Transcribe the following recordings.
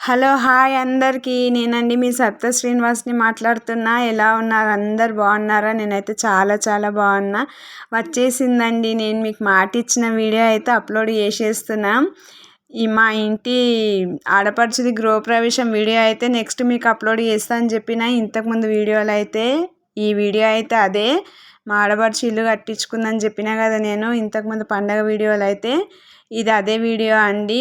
Hello hi అందరికీ నేనండి మీ సప్త శ్రీనివాస్ని మాట్లాడుతున్నా. ఎలా ఉన్నారు? అందరు బాగున్నారా? నేనైతే చాలా బాగున్నా. వచ్చేసిందండి, నేను మీకు మాట ఇచ్చిన వీడియో అయితే అప్లోడ్ చేసేస్తున్నా. మా ఇంటి ఆడపడుచుది గృహప్రవేశం వీడియో అయితే నెక్స్ట్ మీకు అప్లోడ్ చేస్తా అని చెప్పిన. ఇంతకుముందు వీడియోలు అయితే ఈ వీడియో అయితే అదే. మా ఆడపడుచు ఇల్లు కట్టించుకుందని చెప్పినా కదా నేను ఇంతకుముందు పండగ వీడియోలు అయితే ఇది అదే వీడియో అండి.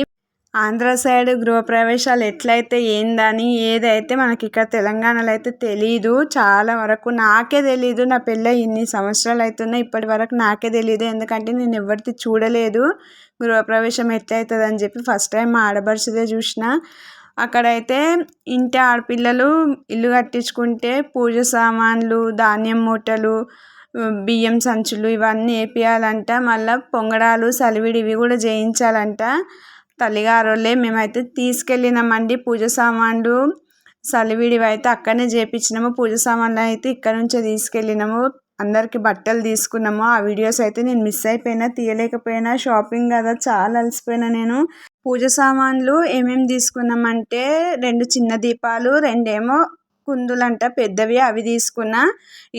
ఆంధ్ర సైడ్ గృహప్రవేశాలు ఎట్లయితే ఏందని ఏదైతే మనకి ఇక్కడ తెలంగాణలో అయితే తెలీదు. చాలా వరకు నాకే తెలీదు. నా పెళ్ళి ఇన్ని సంవత్సరాలు అవుతున్నాయి, ఇప్పటి వరకు నాకే తెలీదు. ఎందుకంటే నేను ఎవరిది చూడలేదు గృహప్రవేశం ఎట్లయితుంది అని చెప్పి. ఫస్ట్ టైం మా ఆడపడుచుదే చూసిన. అక్కడైతే ఇంటి ఆడపిల్లలు ఇల్లు కట్టించుకుంటే పూజ సామాన్లు, ధాన్యం మూటలు, బియ్యం సంచులు ఇవన్నీ వేపియాలంట. మళ్ళీ పొంగడాలు, సలివిడి ఇవి కూడా చేయించాలంట. తల్లిగారోళ్ళే మేమైతే తీసుకెళ్ళినామండి. పూజ సామాన్లు, సలివిడివి అయితే అక్కడనే చేయించినాము. పూజ సామాన్లు అయితే ఇక్కడ నుంచే తీసుకెళ్ళినాము. అందరికి బట్టలు తీసుకున్నాము. ఆ వీడియోస్ అయితే నేను మిస్ అయిపోయినా, తీయలేకపోయినా. షాపింగ్ కదా, చాలా అలసిపోయినా నేను. పూజ సామాన్లు ఏమేమి తీసుకున్నామంటే 2 చిన్న దీపాలు, 2 కుందులంట పెద్దవి, అవి తీసుకున్నా.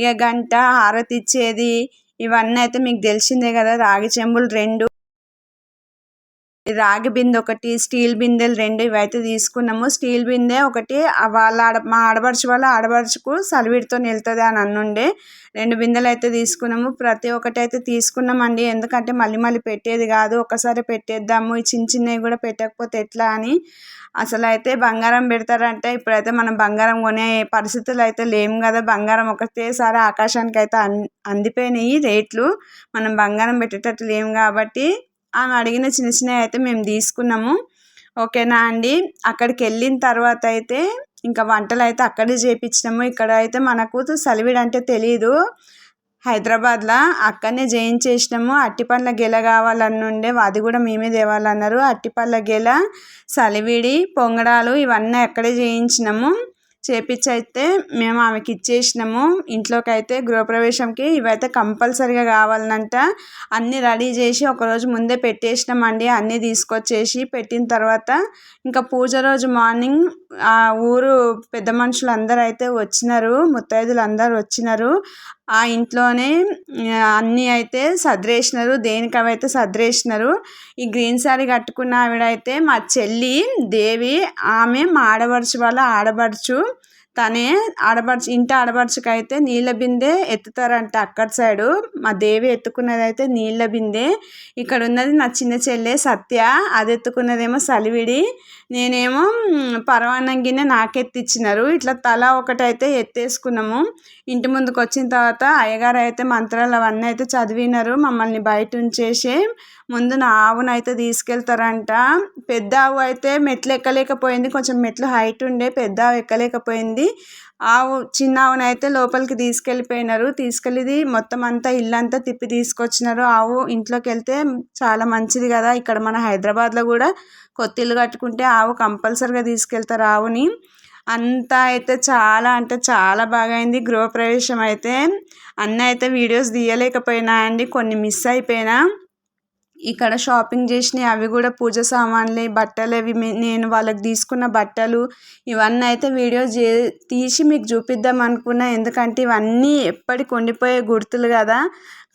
ఇక గంట, హారతి ఇచ్చేది ఇవన్నీ అయితే మీకు తెలిసిందే కదా. రాగి చెంబులు 2, రాగి బిందె ఒకటి, స్టీల్ బిందెలు 2 ఇవైతే తీసుకున్నాము. స్టీల్ బిందె ఒకటి మా ఆడబడుచుకు సలివిడితో వెళ్తుంది అని అన్నుండే. 2 బిందెలు అయితే తీసుకున్నాము. ప్రతి ఒక్కటి అయితే తీసుకున్నామండి. ఎందుకంటే మళ్ళీ పెట్టేది కాదు, ఒకసారి పెట్టేద్దాము. ఈ చిన్నవి కూడా పెట్టకపోతే ఎట్లా అని. అసలు అయితే బంగారం పెడతారంటే ఇప్పుడైతే మనం బంగారం కొనే పరిస్థితులు అయితే లేము కదా. బంగారం ఒకటేసారి ఆకాశానికి అయితే అందిపోయినాయి రేట్లు. మనం బంగారం పెట్టేటట్టు లేము కాబట్టి ఆమె అడిగిన చిన్నవి అయితే మేము తీసుకున్నాము. ఓకేనా అండి. అక్కడికి వెళ్ళిన తర్వాత అయితే ఇంకా వంటలు అయితే అక్కడే చేయించినాము. ఇక్కడ అయితే మనకు సలివిడి అంటే తెలీదు. హైదరాబాద్లో అక్కడనే చేయించేసినాము. అట్టిపండ్ల గెల కావాలన్నుండే, అది కూడా మేమే తేవాలన్నారు. అట్టిపండ్ల గెల, సలివిడి, పొంగడాలు ఇవన్నీ అక్కడే చేయించినాము. చేపించైతే మేము ఆమెకి ఇచ్చేసినాము. ఇంట్లోకి అయితే గృహప్రవేశంకి ఇవైతే కంపల్సరీగా కావాలనంట. అన్నీ రెడీ చేసి ఒకరోజు ముందే పెట్టేసినామండి. అన్నీ తీసుకొచ్చేసి పెట్టిన తర్వాత ఇంకా పూజ రోజు మార్నింగ్ ఆ ఊరు పెద్ద మనుషులు అందరూ అయితే వచ్చినారు, ముత్తైదులు అందరూ వచ్చినారు. ఆ ఇంట్లోనే అన్నీ అయితే సర్దేసినారు, దేనికి అవైతే సర్దేసినారు. ఈ గ్రీన్ శారీ కట్టుకున్న ఆవిడైతే మా చెల్లి దేవి. ఆమె మా ఆడబడుచు వాళ్ళ ఆడబడుచు. తనే ఇంటి ఆడబడుచుకైతే నీళ్ళ బిందె ఎత్తుతారంట అక్కడ సైడు. మా దేవి ఎత్తుకున్నది అయితే నీళ్ళ బిందె. ఇక్కడ ఉన్నది నా చిన్న చెల్లె సత్య, అది ఎత్తుకున్నదేమో సలివిడి. నేనేమో పరవాన్నం గిన్నె నాకెత్తిచ్చినారు. ఇట్లా తల ఒకటైతే ఎత్తేసుకున్నాము. ఇంటి ముందుకు వచ్చిన తర్వాత అయ్యగారు అయితే మంత్రాలు అవన్నీ అయితే చదివినారు. మమ్మల్ని బయట ఉంచేసి ముందు నా ఆవునైతే తీసుకెళ్తారంట. పెద్ద ఆవు అయితే మెట్లు ఎక్కలేకపోయింది, కొంచెం మెట్లు హైట్ ఉండే. పెద్ద ఆవు ఎక్కలేకపోయింది. చిన్న ఆవునైతే లోపలికి తీసుకెళ్ళిపోయినారు. తీసుకెళ్ళి మొత్తం అంతా ఇల్లంతా తిప్పి తీసుకొచ్చినారు. ఆవు ఇంట్లోకి వెళ్తే చాలా మంచిది కదా. ఇక్కడ మన హైదరాబాద్లో కూడా కొత్త ఇల్లు కట్టుకుంటే ఆవు కంపల్సరీగా తీసుకెళ్తారు ఆవుని. అంతా అయితే చాలా అంటే చాలా బాగా అయింది గృహప్రవేశం అయితే. అన్నీ అయితే వీడియోస్ తీయలేకపోయినా అండి, కొన్ని మిస్ అయిపోయినా. ఇక్కడ షాపింగ్ చేసినవి అవి కూడా పూజ సామాన్లు, బట్టలు, అవి నేను వాళ్ళకి తీసుకున్న బట్టలు ఇవన్నీ అయితే వీడియో తీసి మీకు చూపిద్దాం అనుకున్నా. ఎందుకంటే ఇవన్నీ ఎప్పటికి ఉండిపోయే గుర్తులు కదా.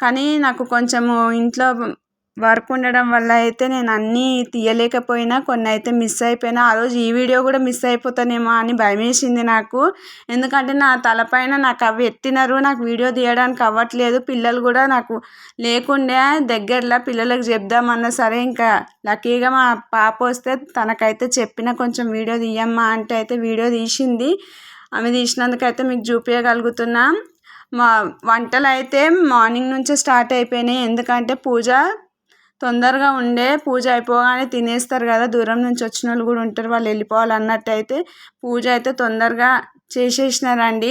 కానీ నాకు కొంచెము ఇంట్లో వర్క్ ఉండడం వల్ల అయితే నేను అన్నీ తీయలేకపోయినా, కొన్ని అయితే మిస్ అయిపోయినా. ఆ రోజు ఈ వీడియో కూడా మిస్ అయిపోతానేమో అని భయమేసింది నాకు. ఎందుకంటే నా తలపైన నాకు అవి ఎత్తినారు, నాకు వీడియో తీయడానికి అవ్వట్లేదు. పిల్లలు కూడా నాకు లేకుండే దగ్గరలో పిల్లలకు చెప్దామన్నా సరే, ఇంకా లక్కీగా మా పాప వస్తే తనకైతే చెప్పిన కొంచెం వీడియో తీయమ్మా అంటే అయితే వీడియో తీసింది. ఆమె తీసినందుకైతే మీకు చూపించగలుగుతున్నా. మా వంటలు అయితే మార్నింగ్ నుంచే స్టార్ట్ అయిపోయినాయి. ఎందుకంటే పూజ తొందరగా ఉండే, పూజ అయిపోగానే తినేస్తారు కదా. దూరం నుంచి వచ్చిన వాళ్ళు కూడా ఉంటారు, వాళ్ళు వెళ్ళిపోవాలి అన్నట్టు అయితే పూజ అయితే తొందరగా చేసేసినారండి.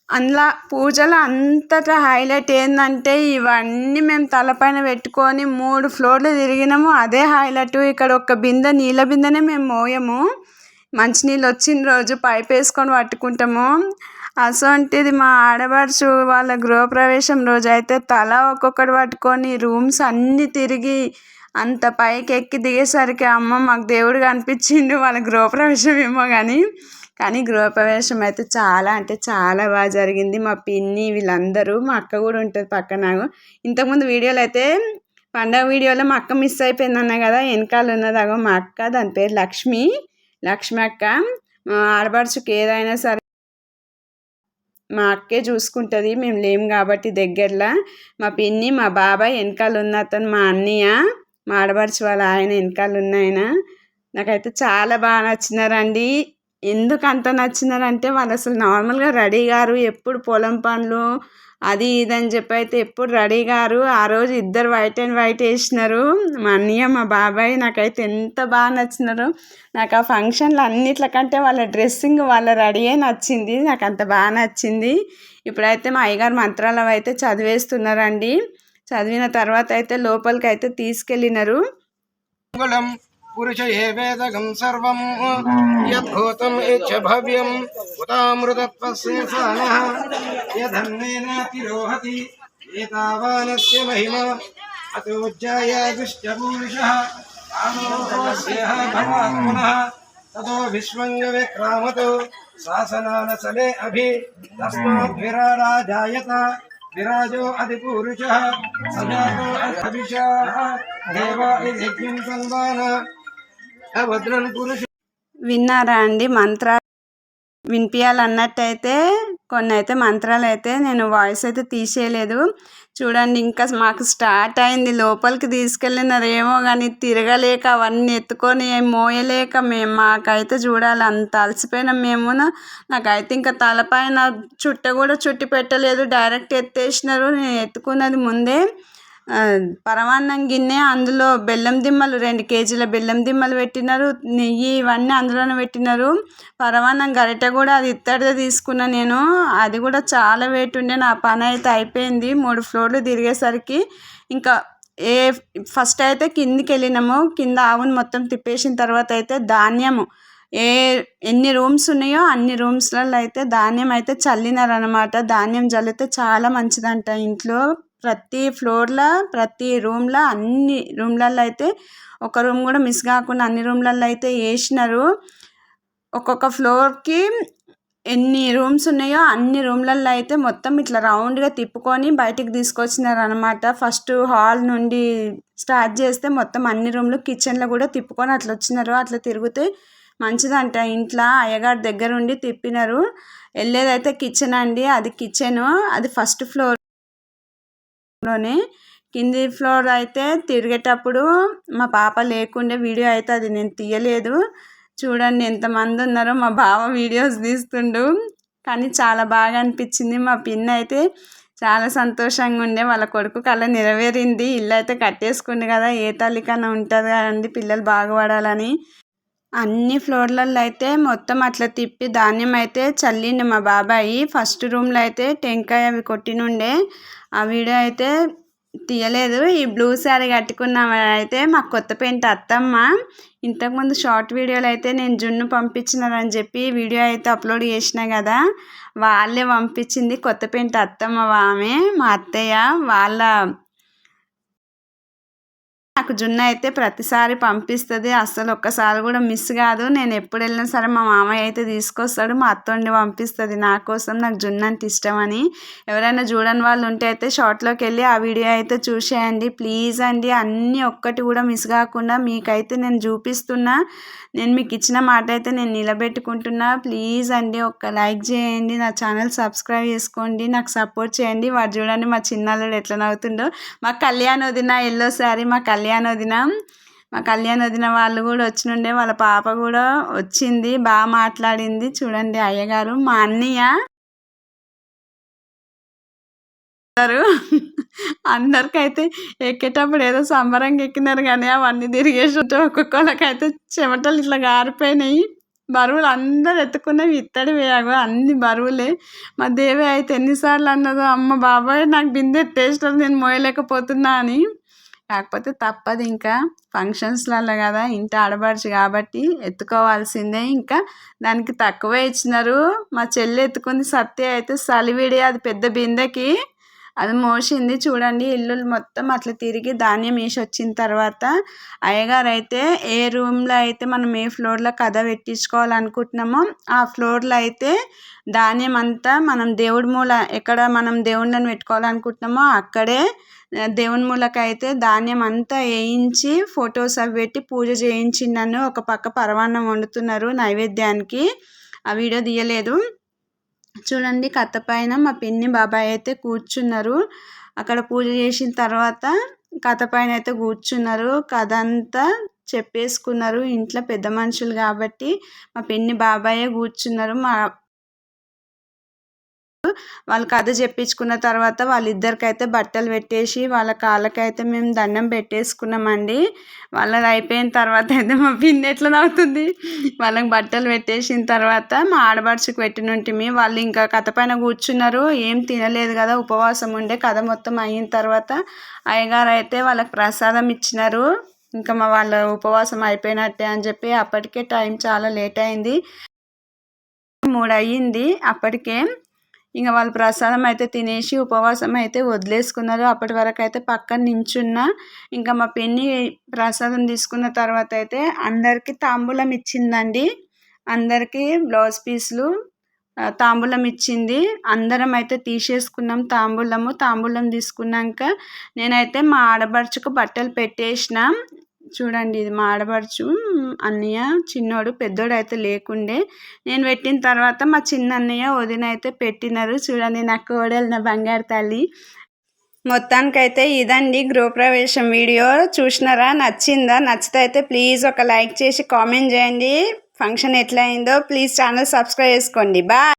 అందులో పూజలో అంతటా హైలైట్ ఏంటంటే ఇవన్నీ మేము తలపైన పెట్టుకొని 3 ఫ్లోర్లు తిరిగినాము. అదే హైలైట్. ఇక్కడ ఒక బిందె, నీళ్ళ బిందెనే మేము మోయము. మంచినీళ్ళు వచ్చిన రోజు పైప్ వేసుకొని పట్టుకుంటాము. అసొంటిది మా ఆడపడుచు వాళ్ళ గృహప్రవేశం రోజు అయితే తల ఒక్కొక్కటి పట్టుకొని రూమ్స్ అన్నీ తిరిగి అంత పైకి ఎక్కి దిగేసరికి అమ్మ మాకు దేవుడు కనిపించిండు. వాళ్ళ గృహప్రవేశం ఏమో కానీ గృహప్రవేశం అయితే చాలా అంటే చాలా బాగా జరిగింది. మా పిన్ని వీళ్ళందరూ, మా అక్క కూడా ఉంటుంది పక్కన. ఇంతకుముందు వీడియోలో అయితే పండగ వీడియోలో మా అక్క మిస్ అయిపోయింది అన్నా కదా, వెనకాల ఉన్నది అగో మా అక్క, దాని పేరు లక్ష్మి అక్క. ఆడపడుచుకి ఏదైనా సరే మా అక్కే చూసుకుంటుంది, మేము లేము కాబట్టి దగ్గరలో. మా పిన్ని, మా బాబాయ్, వెనకాల ఉన్న అతను మా అన్నయ్య, మా ఆడపడుచు వాళ్ళ ఆయన వెనకాల ఉన్న ఆయన. నాకైతే చాలా బాగా నచ్చినారండి. ఎందుకు అంత నచ్చినారంటే వాళ్ళు అసలు నార్మల్గా రెడీ గారు, ఎప్పుడు పొలం పనులు అది ఇది అని చెప్పి అయితే ఎప్పుడు రెడీ గారు. ఆ రోజు ఇద్దరు వైట్ అండ్ వైట్ వేసినారు, మా అన్నయ్య మా బాబాయ్. నాకైతే ఎంత బాగా నచ్చినారో. నాకు ఆ ఫంక్షన్లు అన్నిట్లకంటే వాళ్ళ డ్రెస్సింగ్, వాళ్ళ రెడీయే నచ్చింది. నాకు అంత బాగా నచ్చింది. ఇప్పుడైతే మా అయ్యగారు మంత్రాలు అయితే చదివేస్తున్నారండి. చదివిన తర్వాత అయితే లోపలికి అయితే తీసుకెళ్ళినారు. పురుష ఏ వేదగం సర్వం యద్భూతం యచ్చ భవ్యం ఉతామృతత్వస్య సానః యదన్నేనాతిరోహతి ఏతావానస్య మహిమా అతోజ్జాయ దుష్టపూరుషః ఆమోహస్యః భవాత్మనః తతో విశ్వంగ విక్రామతో శాసనానసలే అభి తస్మాద్విరాజాయత విరాజో అధిపురుషః సజాతో అభిషాః దేవా యజ్ఞం సందాన అభద్రన్ పురుష. విన్నారా అండి? మంత్రాలు వినిపించాలన్నట్టయితే కొన్ని అయితే మంత్రాలు అయితే నేను వాయిస్ అయితే తీసేయలేదు. చూడండి, ఇంకా మాకు స్టార్ట్ అయింది. లోపలికి తీసుకెళ్ళినారేమో కానీ తిరగలేక అవన్నీ ఎత్తుకొని మోయలేక మాకైతే చూడాలి అంత అలసిపోయినాం మేము. నాకైతే ఇంకా తలపైన చుట్ట కూడా చుట్టి పెట్టలేదు, డైరెక్ట్ ఎత్తేసినారు. నేను ఎత్తుకున్నది ముందే పరమాన్నం గిన్నె, అందులో బెల్లం దిమ్మలు 2 కేజీల బెల్లం దిమ్మలు పెట్టినారు, నెయ్యి ఇవన్నీ అందులోనే పెట్టినారు. పరమాన్నం గరిట కూడా అది ఇత్తడిదే తీసుకున్నా నేను, అది కూడా చాలా వెయిట్ ఉండే. నా పని అయితే అయిపోయింది 3 ఫ్లోర్లు తిరిగేసరికి. ఇంకా ఫస్ట్ అయితే కిందికి వెళ్ళినాము. కింద ఆవును మొత్తం తిప్పేసిన తర్వాత అయితే ధాన్యము ఎన్ని రూమ్స్ ఉన్నాయో అన్ని రూమ్స్లలో అయితే ధాన్యం అయితే చల్లినారనమాట. ధాన్యం చల్లితే చాలా మంచిదంట ఇంట్లో. ప్రతి ఫ్లోర్లో, ప్రతి రూమ్లో, అన్ని రూమ్లలో అయితే ఒక రూమ్ కూడా మిస్ కాకుండా అన్ని రూమ్లలో అయితే వేసినారు. ఒక్కొక్క ఫ్లోర్కి ఎన్ని రూమ్స్ ఉన్నాయో అన్ని రూమ్లలో అయితే మొత్తం ఇట్లా రౌండ్గా తిప్పుకొని బయటికి తీసుకొచ్చినారు అనమాట. ఫస్ట్ హాల్ నుండి స్టార్ట్ చేస్తే మొత్తం అన్ని రూమ్లు, కిచెన్లో కూడా తిప్పుకొని అట్లా వచ్చినారు. అట్లా తిరిగితే మంచిదంట ఇంట్లో. అయ్యగారి దగ్గర ఉండి తిప్పినారు. వెళ్ళేదైతే కిచెన్ అండి, అది కిచెను, అది ఫస్ట్ ఫ్లోర్ లోనే. కింది ఫ్లోర్ అయితే తిరిగేటప్పుడు మా పాప లేకుండే, వీడియో అయితే అది నేను తీయలేదు. చూడండి ఎంతమంది ఉన్నారో. మా బావ వీడియోస్ తీస్తుండు, కానీ చాలా బాగా అనిపించింది. మా పిన్ని అయితే చాలా సంతోషంగా ఉండే, వాళ్ళ కొడుకు కళ నెరవేరింది. ఇల్లు అయితే కట్టేసుకుంది కదా, ఏ తల్లికన్నా ఉంటుంది కదండి పిల్లలు బాగుపడాలని. అన్ని ఫ్లోర్లలో అయితే మొత్తం అట్లా తిప్పి ధాన్యం అయితే చల్లిండు మా బాబాయి. ఫస్ట్ రూమ్లో అయితే టెంకాయ అవి కొట్టినుండే, ఆ వీడియో అయితే తీయలేదు. ఈ బ్లూ శారీ కట్టుకున్న అయితే మా కొత్తపేంట అత్తమ్మ. ఇంతకుముందు షార్ట్ వీడియోలు అయితే నేను జున్ను పంపించినారని చెప్పి వీడియో అయితే అప్లోడ్ చేసిన కదా, వాళ్ళే పంపించింది. కొత్తపేంట అత్తమ్మ ఆమె, మా అత్తయ్య వాళ్ళ. నాకు జున్ను అయితే ప్రతిసారి పంపిస్తుంది, అస్సలు ఒక్కసారి కూడా మిస్ కాదు. నేను ఎప్పుడు వెళ్ళినా సరే మా మామయ్య అయితే తీసుకొస్తాడు, మా అత్త వండి పంపిస్తుంది నా కోసం. నాకు జున్ను అంటే ఇష్టమని. ఎవరైనా చూడని వాళ్ళు ఉంటే అయితే షార్ట్లోకి వెళ్ళి ఆ వీడియో అయితే చూసేయండి ప్లీజ్ అండి. అన్నీ ఒక్కటి కూడా మిస్ కాకుండా మీకైతే నేను చూపిస్తున్నా. నేను మీకు ఇచ్చిన మాట అయితే నేను నిలబెట్టుకుంటున్నా. ప్లీజ్ అండి ఒక్క లైక్ చేయండి, నా ఛానల్ సబ్స్క్రైబ్ చేసుకోండి, నాకు సపోర్ట్ చేయండి. వాడు చూడండి మా చిన్నాళ్ళు ఎట్లా నవ్వుతుండో. మా కళ్యాణ్ వదిన ఎల్లో శారీ, మా కళ్యాణ్ వదిన వాళ్ళు కూడా వచ్చినుండే, వాళ్ళ పాప కూడా వచ్చింది, బాగా మాట్లాడింది. చూడండి అయ్యగారు, మా అన్నయ్య అందరికైతే ఎక్కేటప్పుడు ఏదో సంబరంగా ఎక్కినారు కానీ అవన్నీ తిరిగేసి ఒక్కొక్కళ్ళకైతే చెమటలు ఇట్లా గారిపోయినాయి. బరువులు అందరు ఎత్తుకునేవి ఇత్తడి వేయగా అన్ని బరువులే. మా దేవి అయితే ఎన్నిసార్లు అన్నదో, అమ్మ బాబాయ్ నాకు బిందె ఎత్తేసినారు నేను మోయలేకపోతున్నా అని. కాకపోతే తప్పదు, ఇంకా ఫంక్షన్స్లలో కదా, ఇంటి ఆడబడుచు కాబట్టి ఎత్తుకోవాల్సిందే. ఇంకా దానికి తక్కువే ఇచ్చినారు. మా చెల్లి ఎత్తుకుంది, సత్య అయితే సలివిడి, అది పెద్ద బిందెకి అది మోసింది చూడండి. ఇల్లు మొత్తం అట్లా తిరిగి ధాన్యం వేసి వచ్చిన తర్వాత అయ్యగారు అయితే ఏ రూమ్లో అయితే మనం ఏ ఫ్లోర్లో కథ పెట్టించుకోవాలనుకుంటున్నామో ఆ ఫ్లోర్లో అయితే ధాన్యం అంతా మనం దేవుడి మూల ఎక్కడ మనం దేవుళ్ళని పెట్టుకోవాలనుకుంటున్నామో అక్కడే దేవుని మూలకైతే ధాన్యం అంతా వేయించి ఫొటోస్ అవి పెట్టి పూజ చేయించిండను. ఒక పక్క పరమాన్నం వండుతున్నారు నైవేద్యానికి. ఆ వీడియో తీయలేదు. చూడండి కథ పైన మా పిన్ని బాబాయ్ అయితే కూర్చున్నారు. అక్కడ పూజ చేసిన తర్వాత కథ పైన అయితే కూర్చున్నారు. కథ అంతా చెప్పేసుకున్నారు. ఇంట్లో పెద్ద మనుషులు కాబట్టి మా పిన్ని బాబాయే కూర్చున్నారు. వాళ్ళు కథ చెప్పించుకున్న తర్వాత వాళ్ళిద్దరికైతే బట్టలు పెట్టేసి వాళ్ళ కాళ్ళకైతే మేము దండం పెట్టేసుకున్నామండి. వాళ్ళది అయిపోయిన తర్వాత అయితే మా పిన్ని ఎట్లా నవ్వుతుంది. వాళ్ళకి బట్టలు పెట్టేసిన తర్వాత మా ఆడబడుచుకు పెట్టినుంటిమి. వాళ్ళు ఇంకా కథ పైన కూర్చున్నారు. ఏం తినలేదు కదా, ఉపవాసం ఉండే. కథ మొత్తం అయిన తర్వాత అయ్యగారు అయితే వాళ్ళకి ప్రసాదం ఇచ్చినారు. ఇంకా వాళ్ళ ఉపవాసం అయిపోయినట్టే అని చెప్పి అప్పటికే టైం చాలా లేట్ అయింది. 3 అయ్యింది అప్పటికే. ఇంకా వాళ్ళు ప్రసాదం అయితే తినేసి ఉపవాసం అయితే వదిలేసుకున్నారు. అప్పటి వరకు అయితే పక్కన నించున్నా. ఇంకా మా పిన్ని ప్రసాదం తీసుకున్న తర్వాత అయితే అందరికీ తాంబూలం ఇచ్చిందండి. అందరికీ బ్లౌజ్ పీసులు తాంబూలం ఇచ్చింది. అందరం అయితే తీసేసుకున్నాం తాంబూలం తీసుకున్నాక నేనైతే మా ఆడబడుచుకు బట్టలు పెట్టేసిన. చూడండి ఇది మా ఆడబడుచు అన్నయ్య, చిన్నోడు, పెద్దోడు అయితే లేకుండే. నేను పెట్టిన తర్వాత మా చిన్న అన్నయ్య వదిన అయితే పెట్టినారు. చూడండి నా కోడలు, నా బంగారు తల్లి. మొత్తానికైతే ఇదండి గృహప్రవేశం వీడియో. చూసినారా? నచ్చిందా? నచ్చితే అయితే ప్లీజ్ ఒక లైక్ చేసి కామెంట్ చేయండి. ఫంక్షన్ ఎట్లా అయిందో ప్లీజ్ ఛానల్ సబ్స్క్రైబ్ చేసుకోండి. బాయ్.